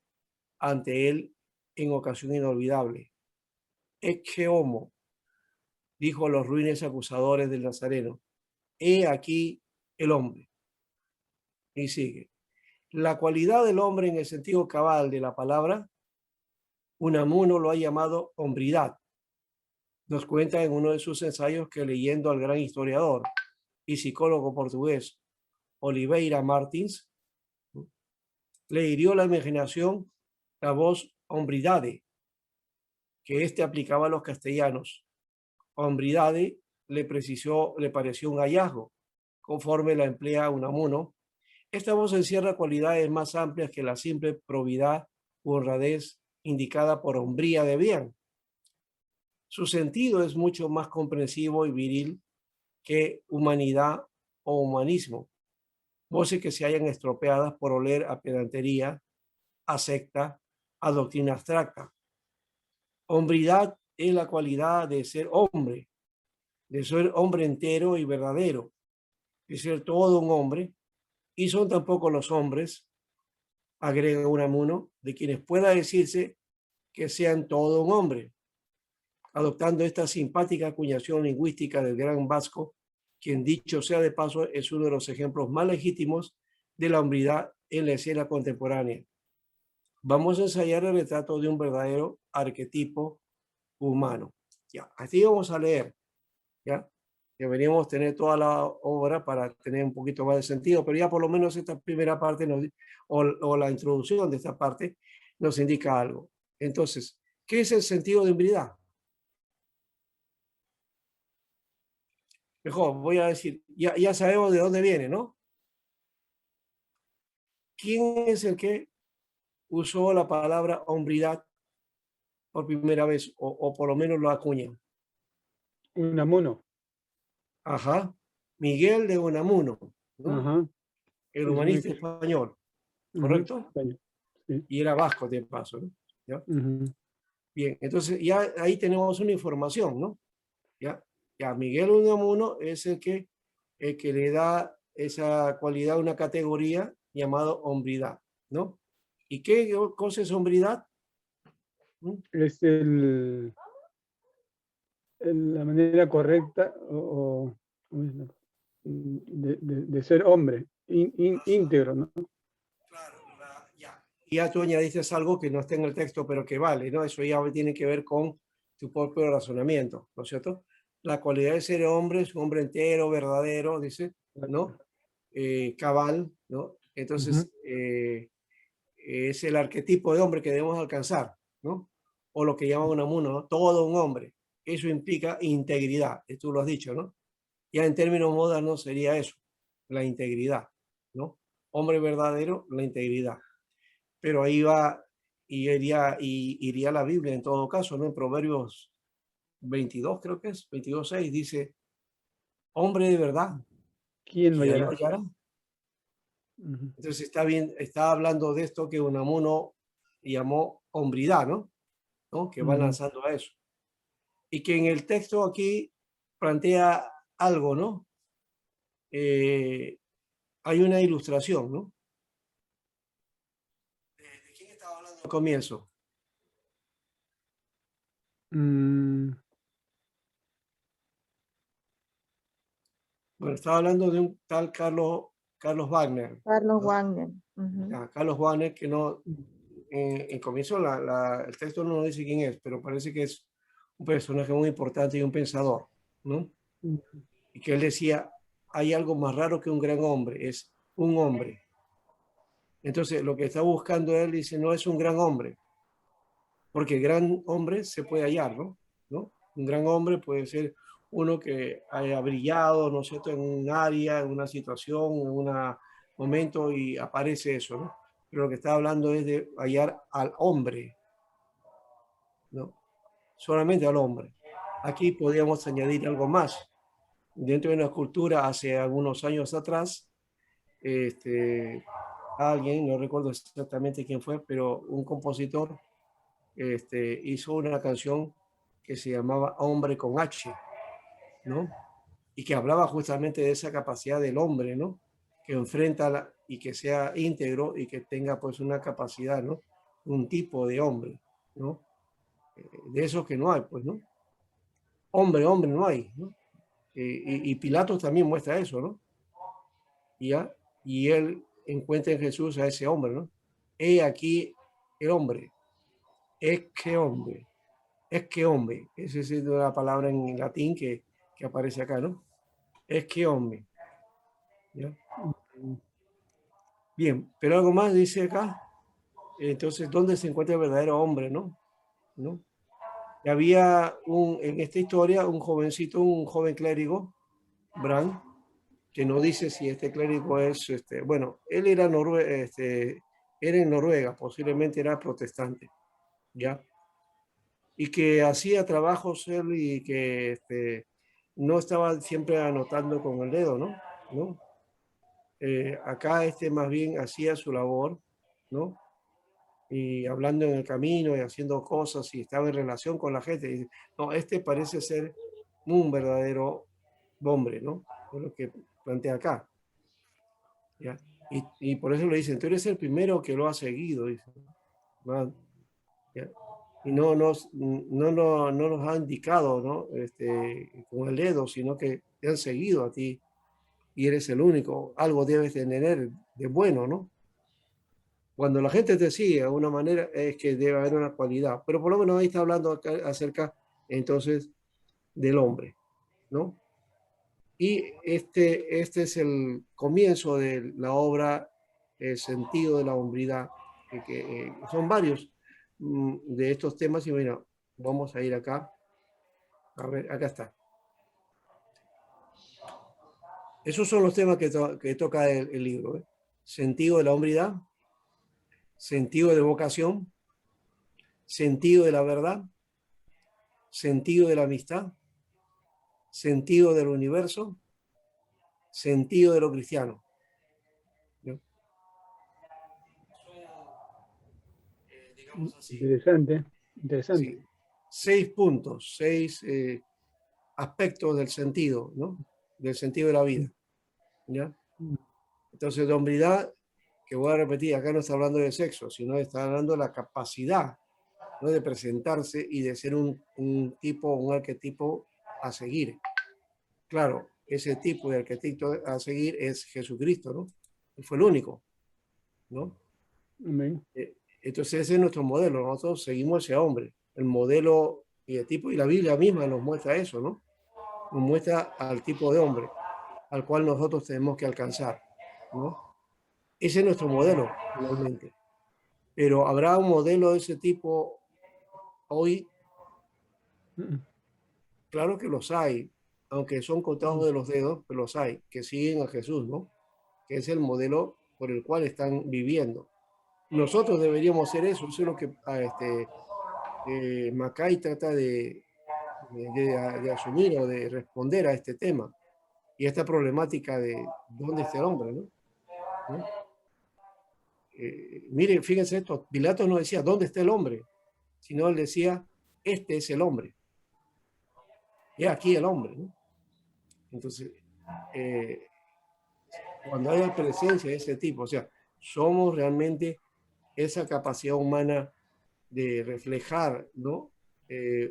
ante él en ocasión inolvidable. Ecce homo, dijo a los ruines acusadores del Nazareno, he aquí el hombre. Y sigue. La cualidad del hombre en el sentido cabal de la palabra, Unamuno lo ha llamado hombridad. Nos cuenta en uno de sus ensayos que leyendo al gran historiador y psicólogo portugués Oliveira Martins, le hirió la imaginación la voz hombridade, que aplicaba a los castellanos. Hombridade le pareció un hallazgo, conforme la emplea Unamuno. Esta voz encierra cualidades más amplias que la simple probidad u honradez indicada por hombría de bien. Su sentido es mucho más comprensivo y viril que humanidad o humanismo, voces que se hayan estropeadas por oler a pedantería, a secta, a doctrina abstracta. Hombridad es la cualidad de ser hombre entero y verdadero, de ser todo un hombre, y son tampoco los hombres, agrega Unamuno, de quienes pueda decirse que sean todo un hombre, adoptando esta simpática acuñación lingüística del gran vasco, quien dicho sea de paso es uno de los ejemplos más legítimos de la hombridad en la escena contemporánea. Vamos a ensayar el retrato de un verdadero arquetipo humano. Ya, así vamos a leer, ya. Deberíamos tener toda la obra para tener un poquito más de sentido, pero ya por lo menos esta primera parte o la introducción de esta parte nos indica algo. Entonces, ¿qué es el sentido de hombridad? Mejor, voy a decir, ya sabemos de dónde viene, ¿no? ¿Quién es el que usó la palabra hombridad por primera vez, o por lo menos lo acuña? Unamuno. Ajá, Miguel de Unamuno, ¿no? Ajá. El humanista español, ¿correcto? Sí. Y era vasco de paso, ¿no? ¿Ya? Bien, entonces ya ahí tenemos una información, ¿no? Ya Miguel Unamuno es el que le da esa cualidad, una categoría llamada hombridad, ¿no? ¿Y qué cosa es hombridad? es la manera correcta de ser hombre, íntegro, ¿no? Claro, ya. Y ya tú añadiste algo que no está en el texto, pero que vale, ¿no? Eso ya tiene que ver con tu propio razonamiento, ¿no es cierto? La cualidad de ser hombre es un hombre entero, verdadero, dice, ¿no? Cabal, ¿no? Entonces, es el arquetipo de hombre que debemos alcanzar, ¿no? O lo que llaman Unamuno, ¿no? Todo un hombre. Eso implica integridad, tú lo has dicho, ¿no? Ya en términos modernos sería eso, la integridad, ¿no? Hombre verdadero, la integridad. Pero ahí va y iría la Biblia en todo caso, ¿no? En Proverbios 22, creo que es, 22:6, dice, hombre de verdad, ¿Quién lo ¿quién lo hallará? hallará? Entonces está bien, está hablando de esto que Unamuno llamó hombridad, ¿no? Que va lanzando a eso. Y que en el texto aquí plantea algo, ¿no? Hay una ilustración, ¿no? ¿De quién estaba hablando al comienzo? Bueno, estaba hablando de un tal Carlos Wagner. Carlos ¿no? Wagner. Carlos Wagner, que no, en comienzo el texto no dice quién es, pero parece que es un personaje muy importante y un pensador, ¿no? Y que él decía, hay algo más raro que un gran hombre, es un hombre. Entonces, lo que está buscando él dice, no es un gran hombre, porque gran hombre se puede hallar, ¿no? Un gran hombre puede ser uno que haya brillado, ¿no es cierto?, en un área, en una situación, en un momento y aparece eso, ¿no? Pero lo que está hablando es de hallar al hombre, ¿no? Solamente al hombre. Aquí podríamos añadir algo más. Dentro de una cultura, hace algunos años atrás, alguien, no recuerdo exactamente quién fue, pero un compositor hizo una canción que se llamaba Hombre con H, ¿no? Y que hablaba justamente de esa capacidad del hombre, ¿no? Que enfrenta y que sea íntegro y que tenga pues una capacidad, ¿no? Un tipo de hombre, ¿no? De esos que no hay, pues, ¿no? Hombre no hay, ¿no? Y Pilatos también muestra eso, ¿no? Y él encuentra en Jesús a ese hombre, ¿no? He aquí el hombre, es que hombre, es que hombre. Esa es una palabra en latín que aparece acá, ¿no? Es que hombre. ¿Ya? Bien, pero algo más dice acá. Entonces, ¿dónde se encuentra el verdadero hombre, no? ¿No? Y había en esta historia un jovencito, un joven clérigo, Bran, que no dice si este clérigo es, bueno, él era, era en Noruega, posiblemente era protestante, ¿ya? Y que hacía trabajos él y que no estaba siempre anotando con el dedo, ¿no? ¿No? Acá más bien hacía su labor, ¿no? Y hablando en el camino y haciendo cosas y estaba en relación con la gente. Y, no, parece ser un verdadero hombre, ¿no? Es lo que plantea acá. ¿Ya? Y por eso le dicen, tú eres el primero que lo ha seguido, dice. ¿Ya? Y no nos ha indicado, ¿no? Con el dedo, sino que te han seguido a ti y eres el único. Algo debes tener de bueno, ¿no? Cuando la gente te sigue de una manera es que debe haber una cualidad, pero por lo menos ahí está hablando acerca entonces del hombre, ¿no? Y este es el comienzo de la obra, el sentido de la hombridad, que son varios de estos temas y bueno, vamos a ir acá, a ver, acá está. Esos son los temas que toca el libro, ¿eh? Sentido de la hombridad, sentido de vocación, sentido de la verdad, sentido de la amistad, sentido del universo, sentido de lo cristiano. ¿No? Digamos así. Interesante. Sí. 6 puntos, 6 aspectos del sentido, ¿no? Del sentido de la vida. ¿Ya? Entonces, de hombridad, que voy a repetir, acá no está hablando de sexo, sino está hablando de la capacidad, ¿no? De presentarse y de ser un tipo, un arquetipo a seguir. Claro, ese tipo de arquetipo a seguir es Jesucristo, ¿no? Él fue el único, ¿no? Amén. Entonces ese es nuestro modelo, nosotros seguimos ese hombre, el modelo y el tipo, y la Biblia misma nos muestra eso, ¿no? Nos muestra al tipo de hombre al cual nosotros tenemos que alcanzar, ¿no? Ese es nuestro modelo, finalmente. Pero ¿habrá un modelo de ese tipo hoy? Claro que los hay, aunque son contados de los dedos, pero los hay, que siguen a Jesús, ¿no? Que es el modelo por el cual están viviendo. Nosotros deberíamos ser eso es lo que Macay trata de asumir o de responder a este tema y a esta problemática de dónde está el hombre, ¿no? ¿No? Miren, fíjense esto, Pilato no decía dónde está el hombre, sino él decía, este es el hombre. Y aquí el hombre, ¿no? Entonces, cuando hay presencia de ese tipo, o sea, somos realmente esa capacidad humana de reflejar, ¿no?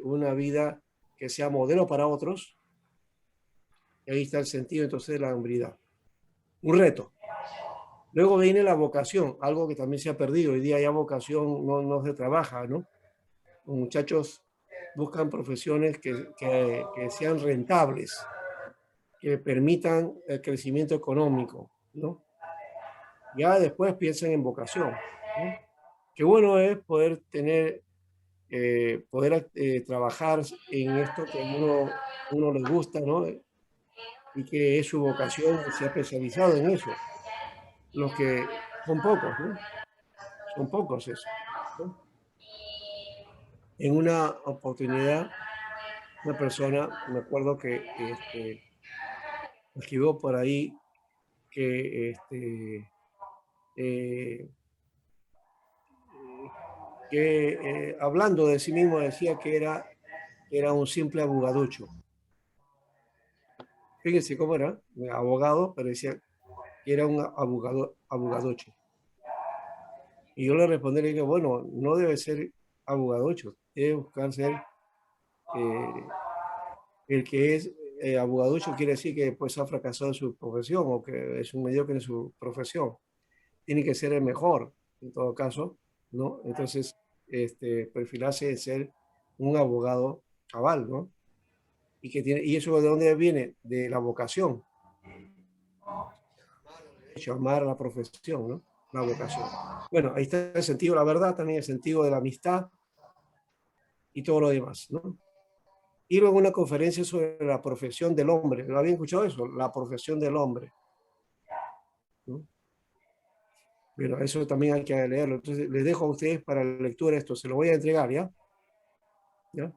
Una vida que sea modelo para otros, y ahí está el sentido entonces de la hombría. Un reto. Luego viene la vocación, algo que también se ha perdido. Hoy día ya vocación no se trabaja, ¿no? Los muchachos buscan profesiones que sean rentables, que permitan el crecimiento económico, ¿no? Ya después piensan en vocación, ¿no? Qué bueno es poder tener, trabajar en esto que a uno le gusta, ¿no? Y que es su vocación, se ha especializado en eso. Los que son pocos, ¿no? Son pocos eso, ¿no? En una oportunidad, una persona, me acuerdo que escribió por ahí que, eh, hablando de sí mismo decía que era un simple abogaducho. Fíjense cómo era, abogado, pero decía que era un abogaducho. Y yo le respondí, le dije, bueno, no debe ser abogaducho, debe buscar ser el que es abogaducho, quiere decir que pues ha fracasado en su profesión o que es un mediocre en su profesión. Tiene que ser el mejor, en todo caso, ¿no? Entonces, perfilarse de ser un abogado cabal, ¿no? Y eso de dónde viene, de la vocación, llamar a la profesión, ¿no? La vocación. Bueno, ahí está el sentido de la verdad, también el sentido de la amistad y todo lo demás, ¿no? Y luego una conferencia sobre la profesión del hombre. ¿Lo habían escuchado eso? La profesión del hombre, ¿no? Pero eso también hay que leerlo. Entonces, les dejo a ustedes para la lectura esto. Se lo voy a entregar, ¿ya? ¿Ya?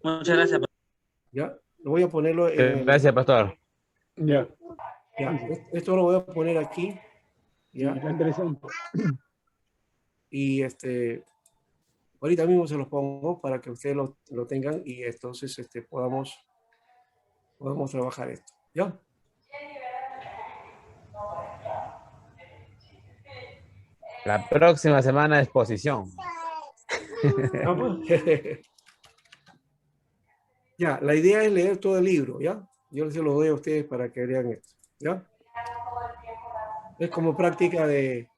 Muchas gracias. ¿Ya? Lo voy a ponerlo en Gracias, pastor. Ya. Ya, esto lo voy a poner aquí, Sí, ¿ya? está interesante. Y ahorita mismo se los pongo para que ustedes lo tengan y entonces podamos trabajar esto, ¿ya? La próxima semana de exposición. Ah, pues. Ya, la idea es leer todo el libro, ¿ya? Yo se lo doy a ustedes para que lean esto, ¿ya? Es como práctica de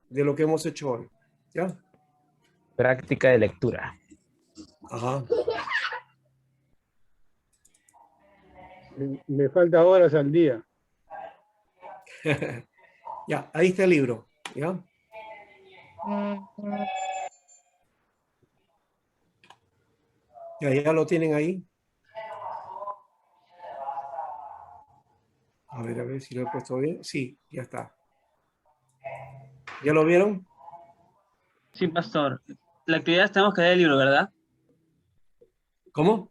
lo que hemos hecho hoy, ¿ya? Práctica de lectura. Ajá. Le falta horas al día. Ya, ahí está el libro, ¿ya? Ya lo tienen ahí. A ver si lo he puesto bien. Sí, ya está. ¿Ya lo vieron? Sí, pastor. La actividad es tenemos que leer el libro, ¿verdad? ¿Cómo?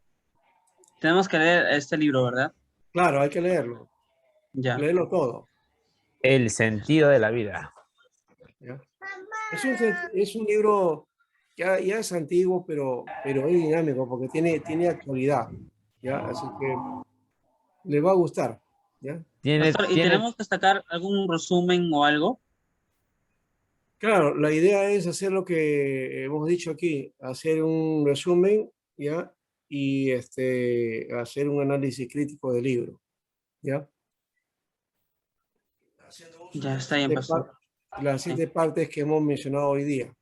Tenemos que leer este libro, ¿verdad? Claro, hay que leerlo. Ya. Leerlo todo. El sentido de la vida. ¿Ya? Es un libro que ya es antiguo, pero es dinámico porque tiene actualidad, ¿ya? Así que le va a gustar, ¿ya? Tiene, Pastor, ¿y tenemos que sacar algún resumen o algo? Claro, la idea es hacer lo que hemos dicho aquí, hacer un resumen, ¿ya? Y hacer un análisis crítico del libro, ¿ya? Ya está bien, pastor. Las 7 partes que hemos mencionado hoy día.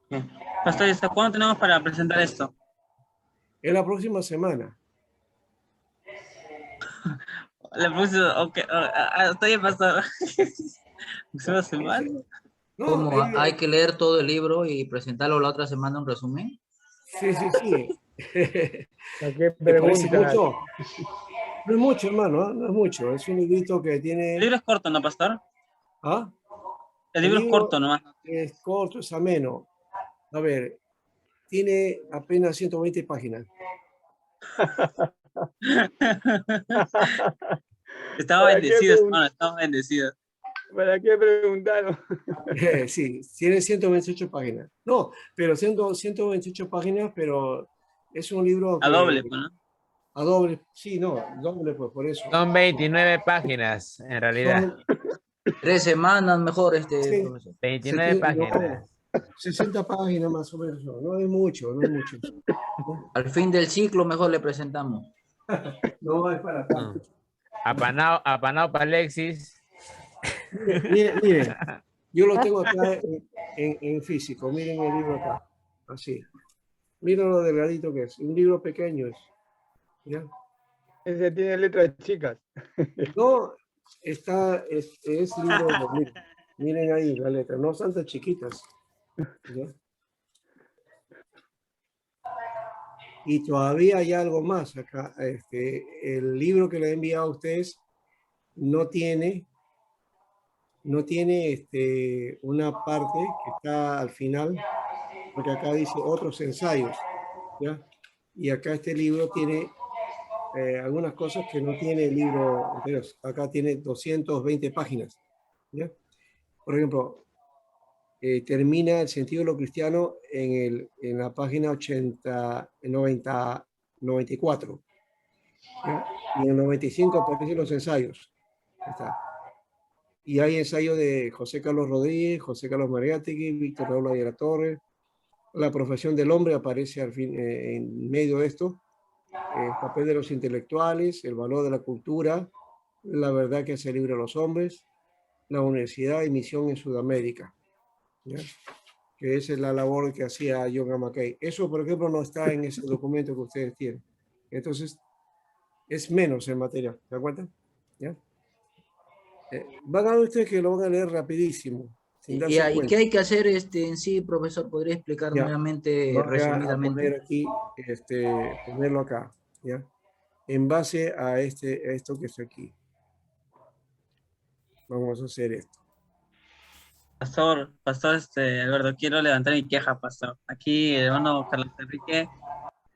Bien. Pastor, ¿y hasta cuándo tenemos para presentar esto? En la próxima semana. La próxima, ok, está bien, pastor. ¿Próxima semana? No, ¿Cómo hay que leer todo el libro y presentarlo la otra semana un resumen? sí. ¿A qué ¿Te parece preguntas? mucho? No es mucho, hermano, ¿eh? No es mucho. Es un librito que El tiene... libro es corto, ¿no, pastor? ¿Ah? El El libro es libro corto nomás. es corto, es ameno. A ver, tiene apenas 120 páginas. Estaba ¿Para qué bendecido, hermano, estaba bendecido. ¿Para qué preguntaron? Sí, tiene 128 páginas. No, pero siendo 128 páginas, pero es un libro A que... doble, pues, ¿no? A doble, sí, no, doble, pues por eso. Son 29 páginas, en realidad. Son 3 semanas mejor, sí, profesor. 29 páginas. 60 páginas más o menos. No es mucho, no es mucho. Al fin del ciclo mejor le presentamos. No es para tanto. Apanao para Alexis. Miren, yo lo tengo acá en físico. Miren el libro acá, así. Miren lo delgadito que es. Un libro pequeño es. ¿Ya? Ese tiene letras chicas. No, es libro, miren ahí la letra, no son tan chiquitas. ¿Ya? Y todavía hay algo más acá. El libro que le he enviado a ustedes no tiene una parte que está al final, porque acá dice otros ensayos, ¿ya? Y acá este libro tiene algunas cosas que no tiene el libro anterior. Acá tiene 220 páginas, ¿ya? Por ejemplo, termina el sentido de lo cristiano en la página 94. ¿Ya? Y en el 95 aparecen los ensayos. Ahí está. Y hay ensayo de José Carlos Rodríguez, José Carlos Mariátegui, Víctor Raúl de la Torre. La profesión del hombre aparece al fin, en medio de esto. El papel de los intelectuales, el valor de la cultura, la verdad que hace libre a los hombres, la universidad y misión en Sudamérica, ¿ya? Que esa es la labor que hacía John A. McKay. Eso, por ejemplo, no está en ese documento que ustedes tienen. Entonces, es menos en materia, ¿se dan cuenta? ¿Ya? Van a ver ustedes que lo van a leer rapidísimo, sin ¿Y darse cuenta. qué hay que hacer en sí, profesor? ¿Podría explicar Ya, nuevamente, voy a resumidamente? poner aquí, ponerlo acá, ¿ya? En base a esto que está aquí. Vamos a hacer esto. Pastor, Alberto, quiero levantar mi queja, pastor. Aquí, el hermano Carlos Enrique,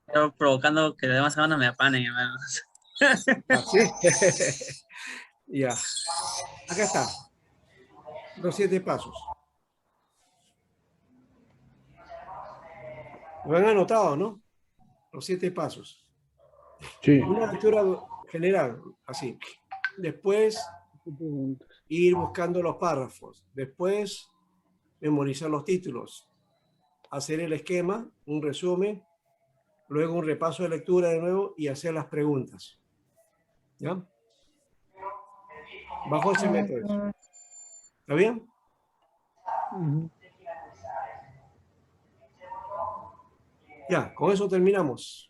está provocando que las demás semanas me apanen, hermano. Así. Ya. Acá está. Los 7 pasos. Lo han anotado, ¿no? Los 7 pasos. Sí. Una lectura general, así. Después, ir buscando los párrafos. Después, memorizar los títulos. Hacer el esquema, un resumen. Luego un repaso de lectura de nuevo y hacer las preguntas. ¿Ya? Bajo ese método. ¿Está bien? Ya, con eso terminamos.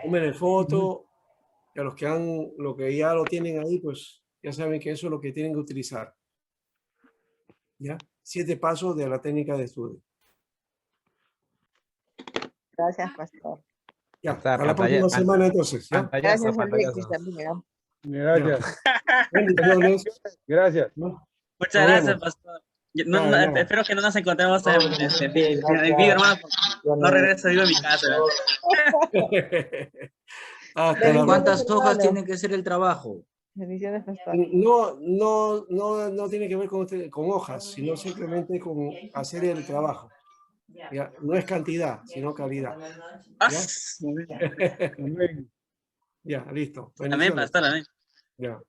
Tomen foto. Y a los que ya lo tienen ahí, pues ya saben que eso es lo que tienen que utilizar. ¿Ya? 7 pasos de la técnica de estudio. Gracias, pastor. Ya, Está hasta la próxima semana entonces. ¿ya? Pantallazo, Gracias, Alexis, pantallazo. también. Gracias. Bendiciones. Gracias. ¿No? Muchas Nos gracias, vemos. pastor. Nada, nada. Espero que no nos encontremos en vivo, hermano, porque no regreso vivo a mi casa. Hasta la ¿Cuántas Bendiciones, hojas hermano. tiene que ser el trabajo? Bendiciones, pastor. No tiene que ver con hojas, sino simplemente con hacer el trabajo. ¿Ya? No es cantidad, sino calidad. ¿Ya? Amén. Ya, listo. Amén, Bendiciones. pastor, amén. Ya.